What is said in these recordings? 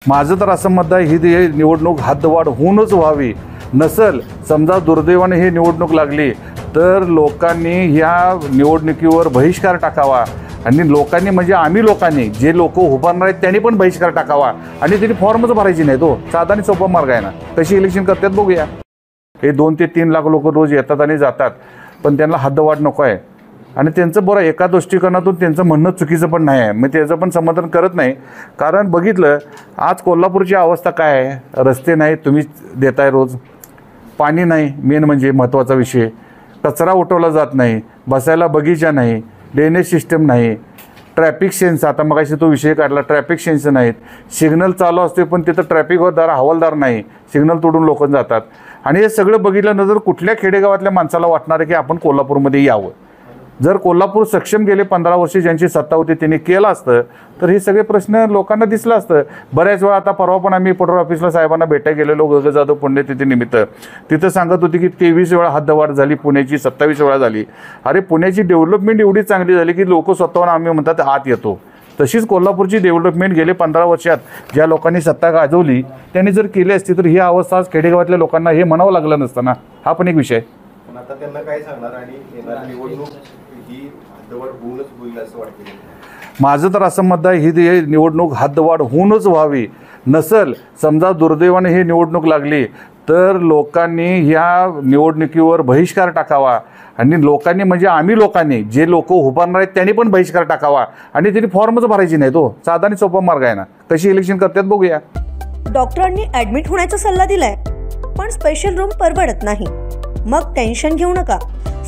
माझं तर असं मत आहे ही निवडणूक हद्दवाढ होऊनच व्हावी. नसल समजा दुर्दैवाने ही निवडणूक लागली तर लोकांनी ह्या निवडणुकीवर बहिष्कार टाकावा आणि लोकांनी म्हणजे आम्ही लोकांनी जे लोक उभारणार आहेत त्यांनी पण बहिष्कार टाकावा आणि त्यांनी फॉर्मच भरायची नाही. तो साधा आणि सोपा मार्ग आहे ना. कशी इलेक्शन करतात बघूया. हे 2 ते 3 लाख लोक रोज येतात आणि जातात, पण त्यांना हद्दवाढ नको आहे. आणि त्यांचं बरं एका दृष्टिकोनातून त्यांचं म्हणणं चुकीचं पण नाही आहे, मी त्याचं पण समर्थन करत नाही. कारण बघितलं आज कोल्हापूरची अवस्था काय आहे. रस्ते नाही, तुम्ही देताय रोज. पाणी नाही, मेन म्हणजे महत्त्वाचा विषय. कचरा उठवला जात नाही, बसायला बगीचा नाही, ड्रेनेज सिस्टम नाही, ट्रॅफिक सेन्स आता मगाशी तो विषय काढला, ट्रॅफिक सेन्स नाहीत. सिग्नल चालू असते पण तिथं ट्रॅफिकवर हवालदार नाही, सिग्नल तोडून लोक जातात. आणि हे सगळं बघितल्यानंतर कुठल्या खेडेगावातल्या माणसाला वाटणार आहे की आपण कोल्हापूरमध्ये यावं. जर कोल्हापूर सक्षम गेले 15 वर्षे ज्यांची सत्ता होती त्यांनी केलं असतं तर हे सगळे प्रश्न लोकांना दिसलं असतं. बऱ्याच वेळा आता परवा पण आम्ही पटोर ऑफिसला साहेबांना भेटायला गेलेलो गग जाधव पुण्यतिथी निमित्त. तिथं सांगत होती की 23 वेळा हद्दवाढ झाली, पुण्याची 27 वेळा झाली. अरे पुण्याची डेव्हलपमेंट एवढी चांगली झाली की लोक स्वतःहून आम्ही म्हणतात आत येतो. तशीच कोल्हापूरची डेव्हलपमेंट गेले 15 वर्षात ज्या लोकांनी सत्ता गाजवली त्यांनी जर केली असती तर ही अवस्था आज खेडेगावातल्या लोकांना हे म्हणावं लागलं नसतं ना. हा पण एक विषय. आता त्यांना काय सांगणार आणि येणारी निवडणूक ही हद्दवाढ होऊनच होईल असं वाटतं. माझं तर असं मत आहे ही निवडणूक हद्दवाढ होऊनच व्हावी. नसल समजा दुर्दैवाने ही निवडणूक लागली तर लोकांनी ह्या निवडणुकीवर बहिष्कार टाकावा आणि लोकांनी म्हणजे आम्ही लोकांनी जे लोक उभारणार आहेत त्यांनी पण बहिष्कार टाकावा आणि त्यांनी फॉर्मच भरायची नाही. तो साधा आणि सोपा मार्ग आहे ना. कशी इलेक्शन करतात बघूया. डॉक्टरांनी ॲडमिट होण्याचा सल्ला दिलाय पण स्पेशल रूम परवडत नाही. मग टेन्शन घेऊ नका.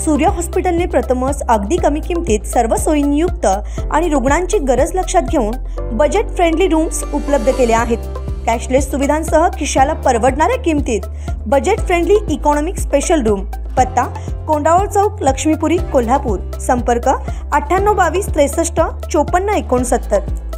सूर्य हॉस्पिटलने प्रथमच अगदी कमी किमतीत सर्व सोयींयुक्त आणि रुग्णांची गरज लक्षात घेऊन बजेट फ्रेंडली रूम्स उपलब्ध केले आहेत. कॅशलेस सुविधांसह खिशाला परवडणाऱ्या किमतीत budget friendly economic special room. पत्ता कोंडावळ चौक, लक्ष्मीपुरी, कोल्हापूर. संपर्क 9822 63 54 69.